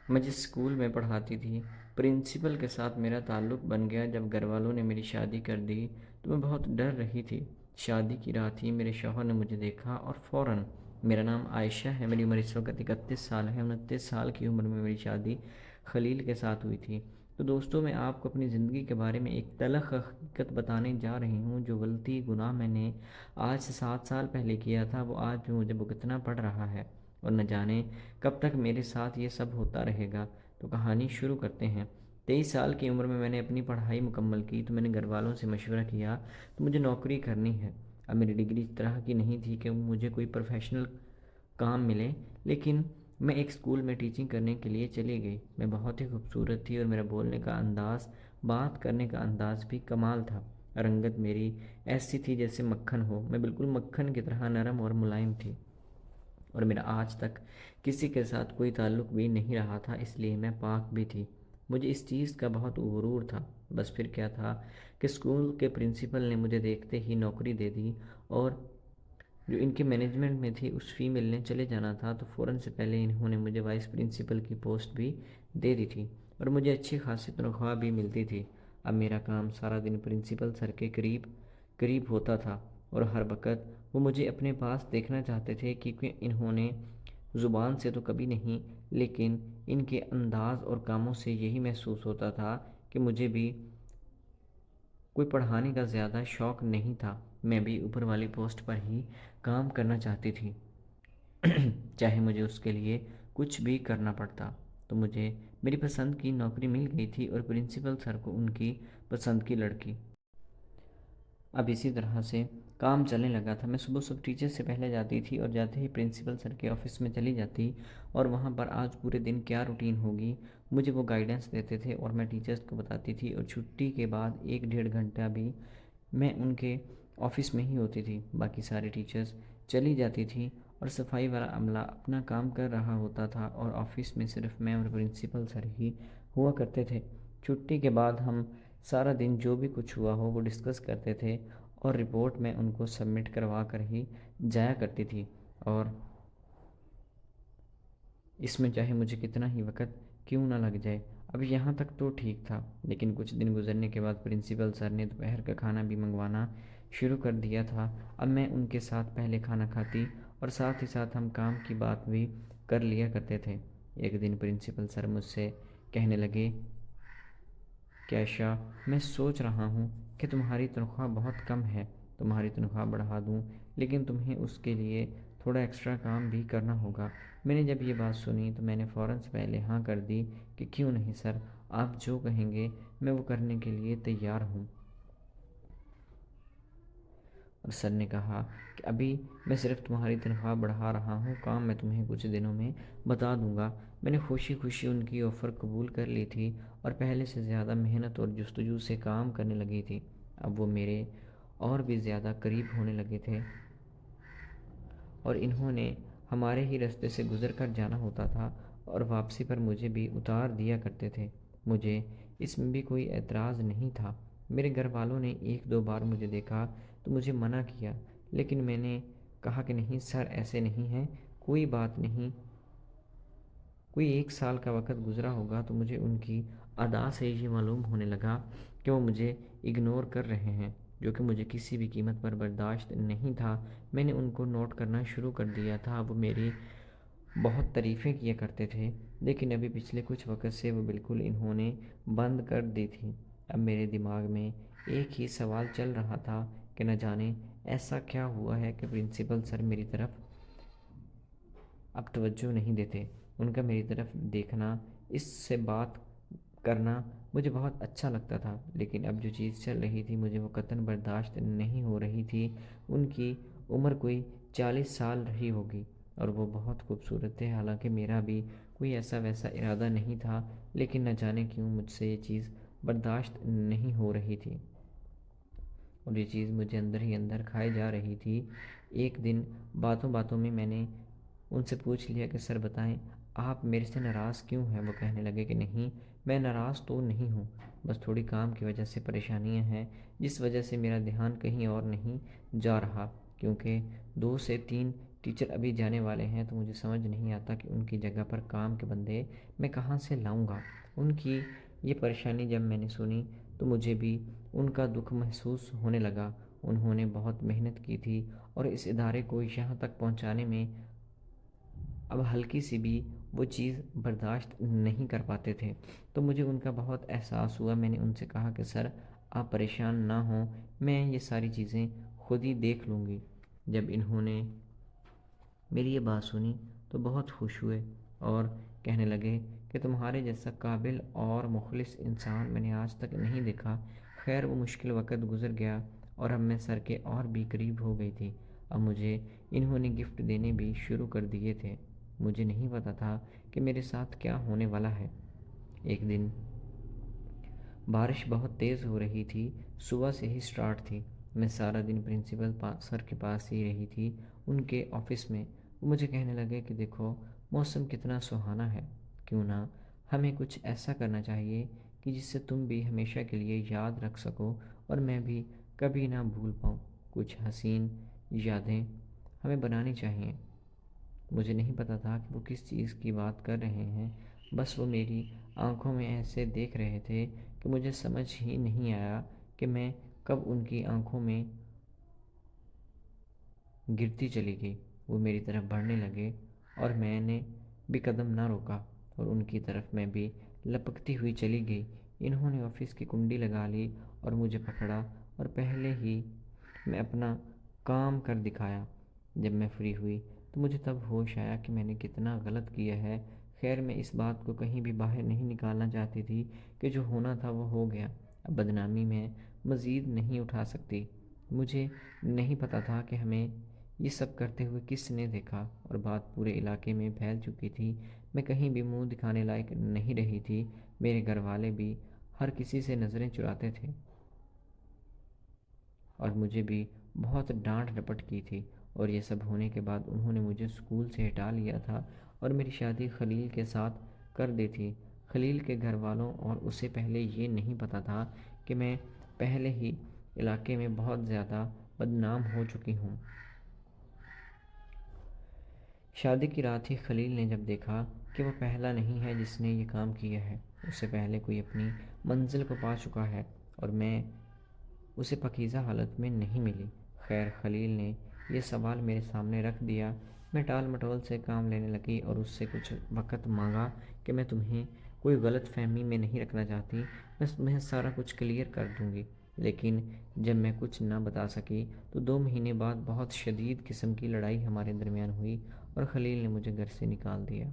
میں جس اسکول میں پڑھاتی تھی، پرنسپل کے ساتھ میرا تعلق بن گیا جب گھر والوں نے میری شادی کر دی تو میں بہت ڈر رہی تھی۔ شادی کی رات ہی میرے شوہر نے مجھے دیکھا اور فوراً، میرا نام عائشہ ہے، میری عمر اس وقت 31 سال ہے، 29 سال کی عمر میں میری شادی خلیل کے ساتھ ہوئی تھی۔ تو دوستوں، میں آپ کو اپنی زندگی کے بارے میں ایک تلخ حقیقت بتانے جا رہی ہوں۔ جو غلطی گناہ میں نے آج سے 7 سال پہلے کیا تھا وہ آج بھی مجھے بھگتنا پڑ رہا ہے، اور نہ جانے کب تک میرے ساتھ یہ سب ہوتا رہے گا۔ تو کہانی شروع کرتے ہیں۔ 23 سال کی عمر میں نے اپنی پڑھائی مکمل کی تو میں نے گھر والوں سے مشورہ کیا تو مجھے نوکری کرنی ہے۔ اب میری ڈگری اس طرح کی نہیں تھی کہ مجھے کوئی پروفیشنل کام ملے، لیکن میں ایک اسکول میں ٹیچنگ کرنے کے لیے چلی گئی۔ میں بہت ہی خوبصورت تھی اور میرا بولنے کا انداز، بات کرنے کا انداز بھی کمال تھا۔ رنگت میری ایسی تھی جیسے مکھن ہو، میں بالکل مکھن کی طرح نرم اور ملائم تھی، اور میرا آج تک کسی کے ساتھ کوئی تعلق بھی نہیں رہا تھا، اس لیے میں پاک بھی تھی۔ مجھے اس چیز کا بہت غرور تھا۔ بس پھر کیا تھا کہ اسکول کے پرنسپل نے مجھے دیکھتے ہی نوکری دے دی، اور جو ان کے مینجمنٹ میں تھی اس فیمیل نے چلے جانا تھا تو فوراً سے پہلے انہوں نے مجھے وائس پرنسپل کی پوسٹ بھی دے دی تھی، اور مجھے اچھی خاصی تنخواہ بھی ملتی تھی۔ اب میرا کام سارا دن پرنسپل سر کے قریب قریب ہوتا تھا، اور ہر وقت وہ مجھے اپنے پاس دیکھنا چاہتے تھے، کیونکہ انہوں نے زبان سے تو کبھی نہیں، لیکن ان کے انداز اور کاموں سے یہی محسوس ہوتا تھا کہ مجھے بھی کوئی پڑھانے کا زیادہ شوق نہیں تھا۔ میں بھی اوپر والی پوسٹ پر ہی کام کرنا چاہتی تھی، چاہے مجھے اس کے لیے کچھ بھی کرنا پڑتا۔ تو مجھے میری پسند کی نوکری مل گئی تھی اور پرنسپل سر کو ان کی پسند کی لڑکی۔ اب اسی طرح سے کام چلنے لگا تھا۔ میں صبح صبح ٹیچر سے پہلے جاتی تھی اور جاتے ہی پرنسپل سر کے آفس میں چلی جاتی، اور وہاں پر آج پورے دن کیا روٹین ہوگی مجھے وہ گائیڈنس دیتے تھے اور میں ٹیچرز کو بتاتی تھی، اور چھٹی کے بعد 1 ڈیڑھ گھنٹہ بھی میں ان کے آفس میں ہی ہوتی تھی۔ باقی سارے ٹیچرز چلی جاتی تھی اور صفائی والا عملہ اپنا کام کر رہا ہوتا تھا، اور آفس میں صرف میں اور پرنسپل سر ہی ہوا کرتے تھے۔ چھٹی کے بعد ہم سارا دن جو بھی کچھ ہوا ہو وہ ڈسکس کرتے تھے، اور رپورٹ میں ان کو سبمٹ کروا کر ہی جایا کرتی تھی، اور اس میں چاہے مجھے کتنا ہی وقت کیوں نہ لگ جائے۔ اب یہاں تک تو ٹھیک تھا، لیکن کچھ دن گزرنے کے بعد پرنسپل سر نے دوپہر کا کھانا بھی منگوانا شروع کر دیا تھا۔ اب میں ان کے ساتھ پہلے کھانا کھاتی اور ساتھ ہی ساتھ ہم کام کی بات بھی کر لیا کرتے تھے۔ ایک دن پرنسپل سر مجھ سے کہنے لگے کہ عائشہ، میں سوچ رہا ہوں کہ تمہاری تنخواہ بہت کم ہے، تمہاری تنخواہ بڑھا دوں، لیکن تمہیں اس کے لیے تھوڑا ایکسٹرا کام بھی کرنا ہوگا۔ میں نے جب یہ بات سنی تو میں نے فوراً سے پہلے ہاں کر دی کہ کیوں نہیں سر، آپ جو کہیں گے میں وہ کرنے کے لیے تیار ہوں۔ اور سر نے کہا کہ ابھی میں صرف تمہاری تنخواہ بڑھا رہا ہوں، کام میں تمہیں کچھ دنوں میں بتا دوں گا۔ میں نے خوشی خوشی ان کی آفر قبول کر لی تھی اور پہلے سے زیادہ محنت اور جستجو سے کام کرنے لگی تھی۔ اب وہ میرے اور بھی زیادہ قریب ہونے لگے تھے، اور انہوں نے ہمارے ہی راستے سے گزر کر جانا ہوتا تھا، اور واپسی پر مجھے بھی اتار دیا کرتے تھے۔ مجھے اس میں بھی کوئی اعتراض نہیں تھا۔ میرے گھر والوں نے 1 2 بار مجھے دیکھا تو مجھے منع کیا، لیکن میں نے کہا کہ نہیں سر، ایسے نہیں ہے، کوئی بات نہیں۔ کوئی 1 سال کا وقت گزرا ہوگا تو مجھے ان کی ادا سے یہ معلوم ہونے لگا کہ وہ مجھے اگنور کر رہے ہیں، جو کہ مجھے کسی بھی قیمت پر برداشت نہیں تھا۔ میں نے ان کو نوٹ کرنا شروع کر دیا تھا۔ وہ میری بہت تعریفیں کیا کرتے تھے، لیکن ابھی پچھلے کچھ وقت سے وہ بالکل انہوں نے بند کر دی تھی۔ اب میرے دماغ میں ایک ہی سوال چل رہا تھا کہ نہ جانے ایسا کیا ہوا ہے کہ پرنسپل سر میری طرف اب توجہ نہیں دیتے۔ ان کا میری طرف دیکھنا، اس سے بات کرنا مجھے بہت اچھا لگتا تھا، لیکن اب جو چیز چل رہی تھی مجھے وہ قطعاً برداشت نہیں ہو رہی تھی۔ ان کی عمر کوئی 40 سال رہی ہوگی، اور وہ بہت خوبصورت تھے، حالانکہ میرا بھی کوئی ایسا ویسا ارادہ نہیں تھا، لیکن نہ جانے کیوں مجھ سے یہ چیز برداشت نہیں ہو رہی تھی، اور یہ چیز مجھے اندر ہی اندر کھائے جا رہی تھی۔ ایک دن باتوں باتوں میں نے ان سے پوچھ لیا کہ سر بتائیں، آپ میرے سے ناراض کیوں ہیں؟ وہ کہنے لگے کہ نہیں، میں ناراض تو نہیں ہوں، بس تھوڑی کام کی وجہ سے پریشانیاں ہیں، جس وجہ سے میرا دھیان کہیں اور نہیں جا رہا، کیونکہ 2 سے 3 ٹیچر ابھی جانے والے ہیں تو مجھے سمجھ نہیں آتا کہ ان کی جگہ پر کام کے بندے میں کہاں سے لاؤں گا۔ ان کی یہ پریشانی جب میں نے سنی تو مجھے بھی ان کا دکھ محسوس ہونے لگا۔ انہوں نے بہت محنت کی تھی اور اس ادارے کو یہاں تک پہنچانے میں اب ہلکی سی بھی وہ چیز برداشت نہیں کر پاتے تھے، تو مجھے ان کا بہت احساس ہوا۔ میں نے ان سے کہا کہ سر آپ پریشان نہ ہوں، میں یہ ساری چیزیں خود ہی دیکھ لوں گی۔ جب انہوں نے میری یہ بات سنی تو بہت خوش ہوئے اور کہنے لگے کہ تمہارے جیسا قابل اور مخلص انسان میں نے آج تک نہیں دیکھا۔ خیر وہ مشکل وقت گزر گیا اور اب میں سر کے اور بھی قریب ہو گئی تھی۔ اب مجھے انہوں نے گفٹ دینے بھی شروع کر دیے تھے۔ مجھے نہیں پتا تھا کہ میرے ساتھ کیا ہونے والا ہے۔ ایک دن بارش بہت تیز ہو رہی تھی، صبح سے ہی سٹارٹ تھی۔ میں سارا دن پرنسپل سر کے پاس ہی رہی تھی، ان کے آفس میں۔ وہ مجھے کہنے لگے کہ دیکھو موسم کتنا سہانا ہے، کیوں نہ ہمیں کچھ ایسا کرنا چاہیے کہ جس سے تم بھی ہمیشہ کے لیے یاد رکھ سکو اور میں بھی کبھی نہ بھول پاؤں۔ کچھ حسین یادیں ہمیں بنانی چاہیے۔ مجھے نہیں پتا تھا کہ وہ کس چیز کی بات کر رہے ہیں، بس وہ میری آنکھوں میں ایسے دیکھ رہے تھے کہ مجھے سمجھ ہی نہیں آیا کہ میں کب ان کی آنکھوں میں گرتی چلی گئی۔ وہ میری طرف بڑھنے لگے اور میں نے بھی قدم نہ روکا اور ان کی طرف میں بھی لپکتی ہوئی چلی گئی۔ انہوں نے آفس کی کنڈی لگا لی اور مجھے پکڑا اور پہلے ہی میں اپنا کام کر دکھایا۔ جب میں فری ہوئی تو مجھے تب ہوش آیا کہ میں نے کتنا غلط کیا ہے۔ خیر میں اس بات کو کہیں بھی باہر نہیں نکالنا چاہتی تھی کہ جو ہونا تھا وہ ہو گیا، اب بدنامی میں مزید نہیں اٹھا سکتی۔ مجھے نہیں پتا تھا کہ ہمیں یہ سب کرتے ہوئے کس نے دیکھا اور بات پورے علاقے میں پھیل چکی تھی۔ میں کہیں بھی منہ دکھانے لائق نہیں رہی تھی۔ میرے گھر والے بھی ہر کسی سے نظریں چراتے تھے اور مجھے بھی بہت ڈانٹ ڈپٹ کی تھی، اور یہ سب ہونے کے بعد انہوں نے مجھے اسکول سے ہٹا لیا تھا اور میری شادی خلیل کے ساتھ کر دی تھی۔ خلیل کے گھر والوں اور اسے پہلے یہ نہیں پتا تھا کہ میں پہلے ہی علاقے میں بہت زیادہ بدنام ہو چکی ہوں۔ شادی کی رات ہی خلیل نے جب دیکھا کہ وہ پہلا نہیں ہے جس نے یہ کام کیا ہے، اس سے پہلے کوئی اپنی منزل کو پا چکا ہے اور میں اسے پاکیزہ حالت میں نہیں ملی۔ خیر خلیل نے یہ سوال میرے سامنے رکھ دیا۔ میں ٹال مٹول سے کام لینے لگی اور اس سے کچھ وقت مانگا کہ میں تمہیں کوئی غلط فہمی میں نہیں رکھنا چاہتی، میں تمہیں سارا کچھ کلیئر کر دوں گی۔ لیکن جب میں کچھ نہ بتا سکی تو 2 مہینے بعد بہت شدید قسم کی لڑائی ہمارے درمیان ہوئی اور خلیل نے مجھے گھر سے نکال دیا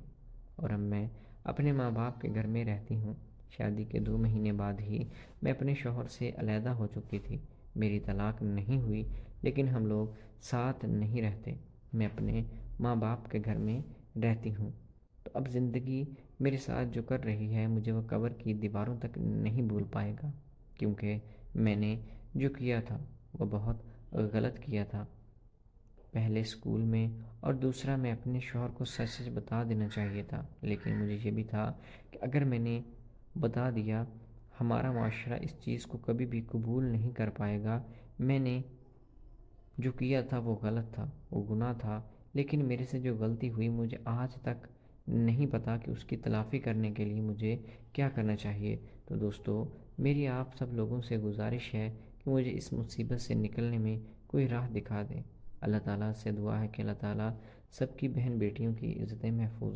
اور اب میں اپنے ماں باپ کے گھر میں رہتی ہوں۔ شادی کے 2 مہینے بعد ہی میں اپنے شوہر سے علیحدہ ہو چکی تھی۔ میری طلاق نہیں ہوئی لیکن ہم لوگ ساتھ نہیں رہتے۔ میں اپنے ماں باپ کے گھر میں رہتی ہوں، تو اب زندگی میرے ساتھ جو کر رہی ہے مجھے وہ قبر کی دیواروں تک نہیں بھول پائے گا، کیونکہ میں نے جو کیا تھا وہ بہت غلط کیا تھا۔ پہلے اسکول میں اور دوسرا میں اپنے شوہر کو سچ سچ بتا دینا چاہیے تھا، لیکن مجھے یہ بھی تھا کہ اگر میں نے بتا دیا ہمارا معاشرہ اس چیز کو کبھی بھی قبول نہیں کر پائے گا۔ میں نے جو کیا تھا وہ غلط تھا، وہ گناہ تھا، لیکن میرے سے جو غلطی ہوئی مجھے آج تک نہیں پتا کہ اس کی تلافی کرنے کے لیے مجھے کیا کرنا چاہیے۔ تو دوستو میری آپ سب لوگوں سے گزارش ہے کہ مجھے اس مصیبت سے نکلنے میں کوئی راہ دکھا دیں۔ اللہ تعالیٰ سے دعا ہے کہ اللہ تعالیٰ سب کی بہن بیٹیوں کی عزتیں محفوظ